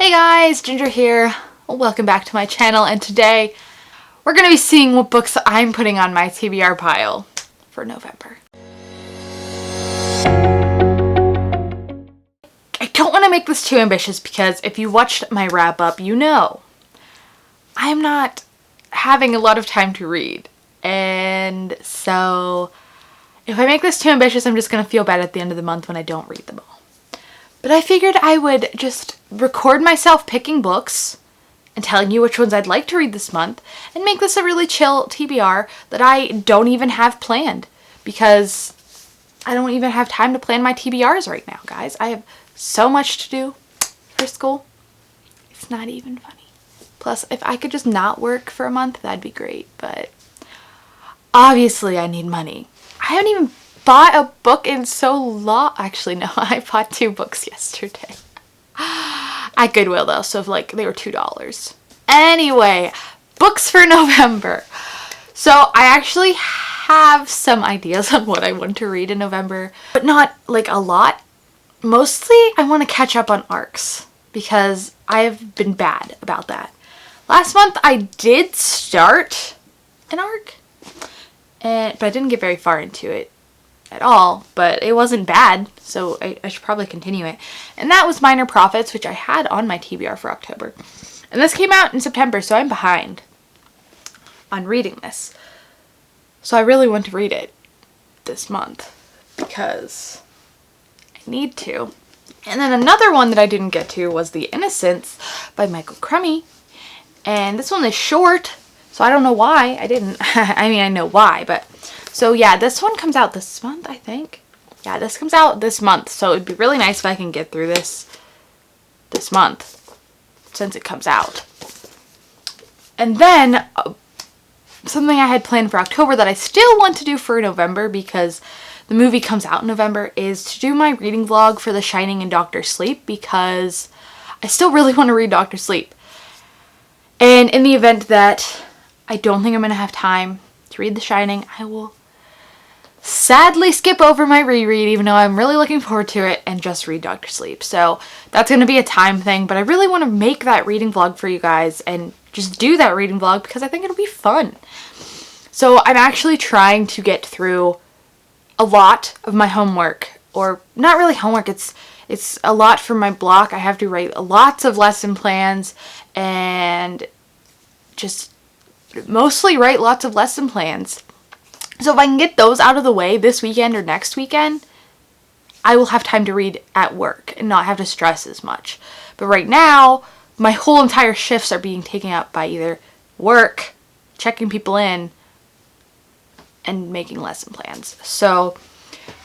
Hey guys, Ginger here. Welcome back to my channel, and today we're going to be seeing what books I'm putting on my TBR pile for November. I don't want to make this too ambitious because if you watched my wrap up, you know I am not having a lot of time to read. And so if I make this too ambitious, I'm just going to feel bad at the end of the month when I don't read them all. But I figured I would just record myself picking books and telling you which ones I'd like to read this month and make this a really chill TBR that I don't even have planned because I don't even have time to plan my TBRs right now, guys. I have so much to do for school. It's not even funny. Plus, if I could just not work for a month, that'd be great. But obviously, I need money. I haven't even bought a book in so long. Actually, no, I bought 2 books yesterday. At Goodwill though, so like they were $2. Anyway, books for November. So I actually have some ideas on what I want to read in November, but not like a lot. Mostly I want to catch up on arcs because I have been bad about that. Last month I did start an arc, but I didn't get very far into it at all, but it wasn't bad, so I should probably continue it. And that was Minor Prophets, which I had on my TBR for October. And this came out in September, so I'm behind on reading this. So I really want to read it this month because I need to. And then another one that I didn't get to was The Innocents by Michael Crummy. And this one is short, so I don't know why I didn't. I mean, I know why, but so yeah, this one comes out this month, I think. Yeah, this comes out this month, so it'd be really nice if I can get through this month since it comes out. And then something I had planned for October that I still want to do for November because the movie comes out in November is to do my reading vlog for The Shining and Doctor Sleep because I still really want to read Doctor Sleep. And in the event that I don't think I'm going to have time to read The Shining, I will sadly skip over my reread, even though I'm really looking forward to it, and just read Doctor Sleep. So that's going to be a time thing, but I really want to make that reading vlog for you guys and just do that reading vlog because I think it'll be fun. So I'm actually trying to get through a lot of my homework, or not really homework, it's a lot for my block. I have to write lots of lesson plans and just mostly write lots of lesson plans. So if I can get those out of the way this weekend or next weekend, I will have time to read at work and not have to stress as much. But right now, my whole entire shifts are being taken up by either work, checking people in, and making lesson plans. So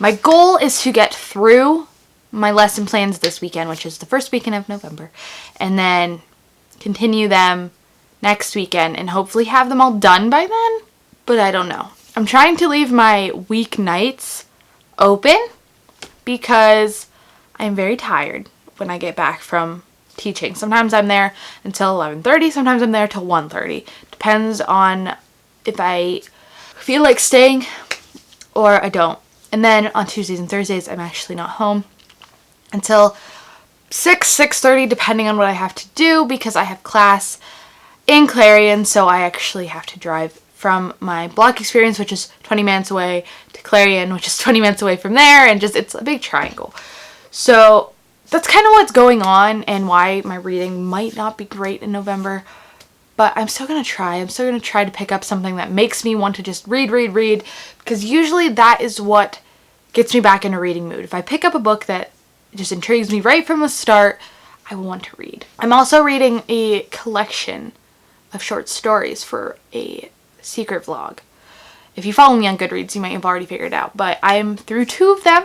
my goal is to get through my lesson plans this weekend, which is the first weekend of November, and then continue them next weekend and hopefully have them all done by then, but I don't know. I'm trying to leave my weeknights open because I'm very tired when I get back from teaching. Sometimes I'm there until 11:30, sometimes I'm there till 1:30. Depends on if I feel like staying or I don't. And then on Tuesdays and Thursdays, I'm actually not home until 6:30, depending on what I have to do because I have class in Clarion, so I actually have to drive from my block experience, which is 20 minutes away, to Clarion, which is 20 minutes away from there, and just it's a big triangle. So that's kind of what's going on and why my reading might not be great in November, but I'm still going to try. I'm still going to try to pick up something that makes me want to just read, because usually that is what gets me back in a reading mood. If I pick up a book that just intrigues me right from the start, I will want to read. I'm also reading a collection of short stories for a secret vlog. If you follow me on Goodreads, you might have already figured it out, but I'm through 2 of them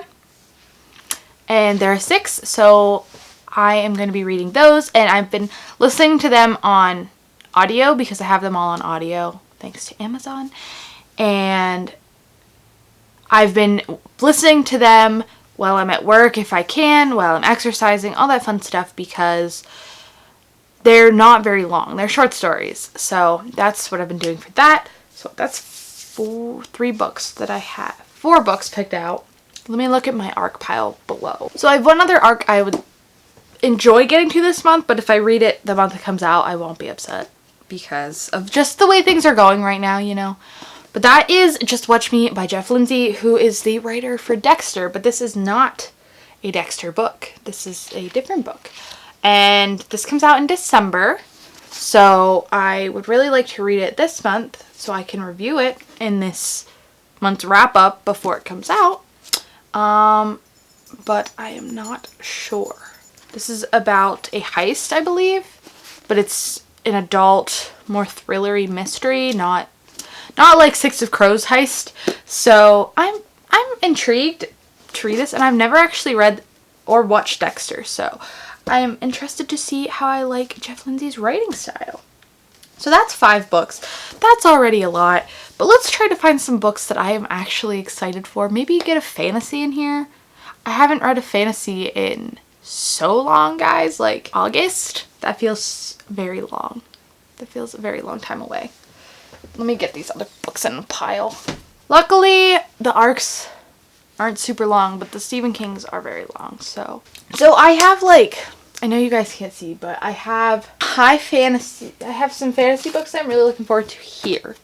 and there are 6, so I am going to be reading those, and I've been listening to them on audio because I have them all on audio thanks to Amazon, and I've been listening to them while I'm at work if I can, while I'm exercising, all that fun stuff because they're not very long. They're short stories. So that's what I've been doing for that. So that's 3 books that I have. 4 books picked out. Let me look at my ARC pile below. So I have one other ARC I would enjoy getting to this month, but if I read it the month it comes out, I won't be upset because of just the way things are going right now, you know. But that is Just Watch Me by Jeff Lindsay, who is the writer for Dexter, but this is not a Dexter book. This is a different book. And this comes out in December, so I would really like to read it this month so I can review it in this month's wrap-up before it comes out. But I am not sure. This is about a heist, I believe, but it's an adult, more thrillery mystery, not like Six of Crows heist. So I'm intrigued to read this, and I've never actually read or watched Dexter, so I'm interested to see how I like Jeff Lindsay's writing style. So that's 5 books. That's already a lot, but let's try to find some books that I am actually excited for. Maybe get a fantasy in here. I haven't read a fantasy in so long, guys, like August. That feels very long. That feels a very long time away. Let me get these other books in a pile. Luckily, the arcs aren't super long, but the Stephen King's are very long, so I have, like, I know you guys can't see, but I have high fantasy. I have some fantasy books that I'm really looking forward to here.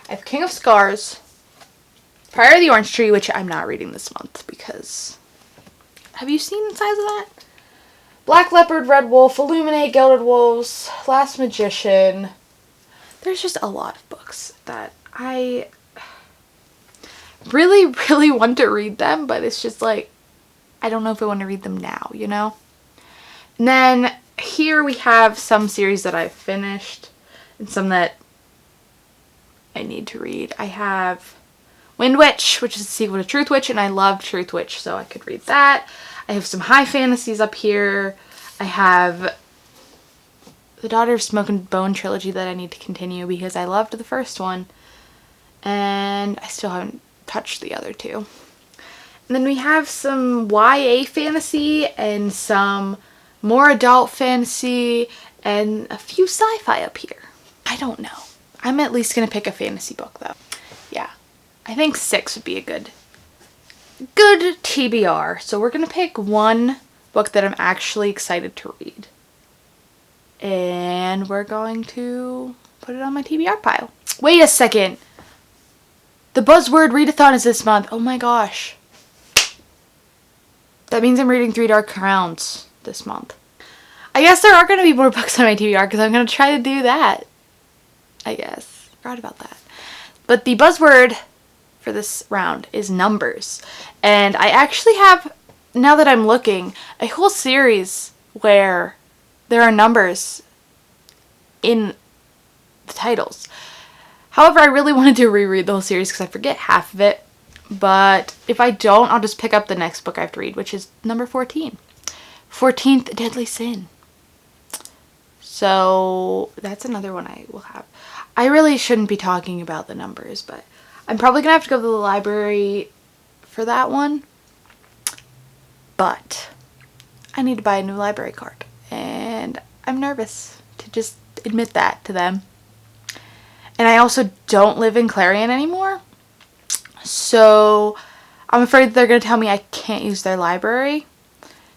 I have King of Scars, Fire of the Orange Tree, which I'm not reading this month because, have you seen the size of that? Black Leopard, Red Wolf, Illuminate, Gilded Wolves, Last Magician. There's just a lot of books that I really, really want to read them, but it's just like, I don't know if I want to read them now, you know? And then here we have some series that I've finished and some that I need to read. I have Wind Witch, which is the sequel to Truth Witch, and I love Truth Witch, so I could read that. I have some high fantasies up here. I have the Daughter of Smoke and Bone trilogy that I need to continue because I loved the first one, and I still haven't touched the other 2. And then we have some YA fantasy and some more adult fantasy and a few sci-fi up here. I don't know. I'm at least going to pick a fantasy book though. Yeah. I think 6 would be a good TBR. So we're going to pick one book that I'm actually excited to read. And we're going to put it on my TBR pile. Wait a second. The Buzzword Readathon is this month. Oh my gosh. That means I'm reading 3 Dark Crowns this month. I guess there are going to be more books on my TBR because I'm going to try to do that. I guess. Forgot about that. But the buzzword for this round is numbers. And I actually have, now that I'm looking, a whole series where there are numbers in the titles. However, I really wanted to reread the whole series because I forget half of it. But if I don't, I'll just pick up the next book I have to read, which is number 14. 14th Deadly Sin. So that's another one I will have. I really shouldn't be talking about the numbers, but I'm probably going to have to go to the library for that one. But I need to buy a new library card. And I'm nervous to just admit that to them. And I also don't live in Clarion anymore. So I'm afraid they're going to tell me I can't use their library,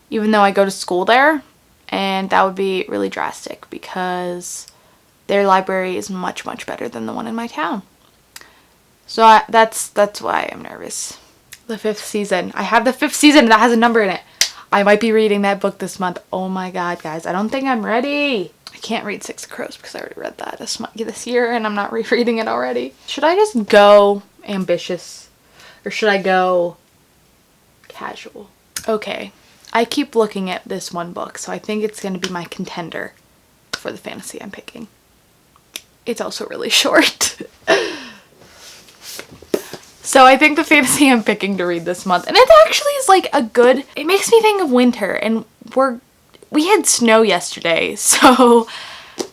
even though I go to school there. And that would be really drastic because their library is much, much better than the one in my town. So that's why I'm nervous. The 5th season. I have the 5th season that has a number in it. I might be reading that book this month. Oh my god, guys. I don't think I'm ready. I can't read Six of Crows because I already read that this year and I'm not rereading it already. Should I just go ambitious or should I go casual? Okay. I keep looking at this one book, so I think it's going to be my contender for the fantasy I'm picking. It's also really short. So I think the fantasy I'm picking to read this month, and it actually is like a good, it makes me think of winter, and we had snow yesterday, so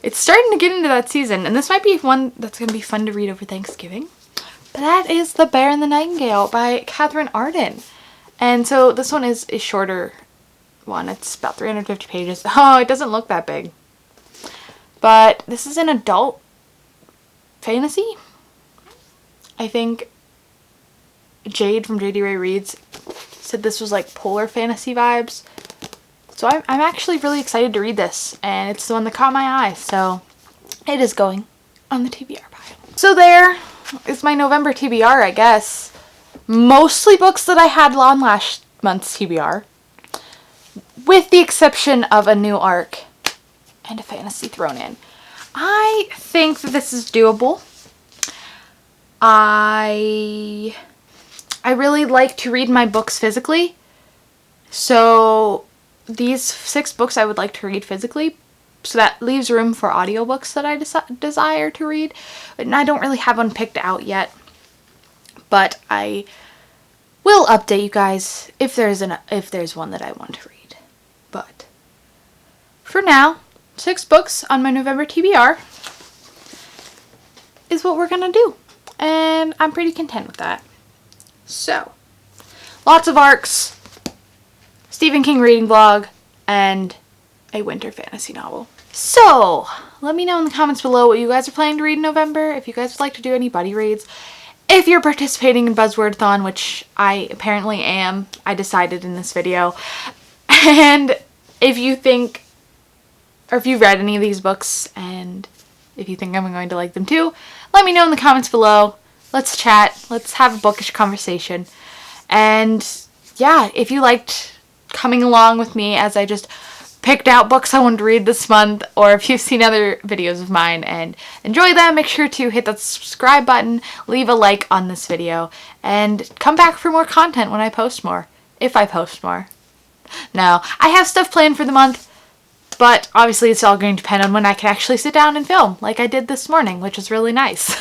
it's starting to get into that season, and this might be one that's going to be fun to read over Thanksgiving. But that is The Bear and the Nightingale by Catherine Arden. And so this one is a shorter one. It's about 350 pages. Oh, it doesn't look that big. But this is an adult fantasy. I think Jade from JD Ray Reads said this was like polar fantasy vibes. So I'm actually really excited to read this, and it's the one that caught my eye, so it is going on the TBR pile. So there is my November TBR, I guess. Mostly books that I had on last month's TBR, with the exception of a new arc and a fantasy thrown in. I think that this is doable. I really like to read my books physically, so these 6 books I would like to read physically, so that leaves room for audiobooks that I desire to read, and I don't really have one picked out yet, but I will update you guys if there's one that I want to read. But for now, 6 books on my November TBR is what we're gonna do, and I'm pretty content with that. So, lots of arcs, Stephen King reading vlog, and a winter fantasy novel. So, let me know in the comments below what you guys are planning to read in November, if you guys would like to do any buddy reads, if you're participating in Buzzwordathon, which I apparently am, I decided in this video, and if you think, or if you've read any of these books, and if you think I'm going to like them too, let me know in the comments below. Let's chat, let's have a bookish conversation, and yeah, if you liked coming along with me as I just picked out books I wanted to read this month, or if you've seen other videos of mine and enjoy them, make sure to hit that subscribe button, leave a like on this video, and come back for more content when I post more, if I post more. Now, I have stuff planned for the month, but obviously it's all going to depend on when I can actually sit down and film, like I did this morning, which is really nice.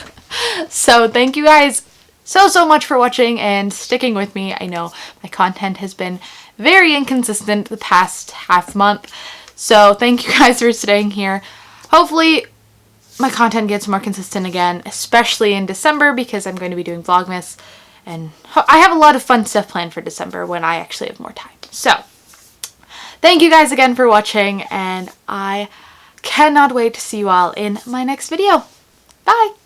So thank you guys so much for watching and sticking with me. I know my content has been very inconsistent the past half month, so thank you guys for staying here. Hopefully my content gets more consistent again, especially in December, because I'm going to be doing Vlogmas, and I have a lot of fun stuff planned for December when I actually have more time. So thank you guys again for watching, and I cannot wait to see you all in my next video. Bye!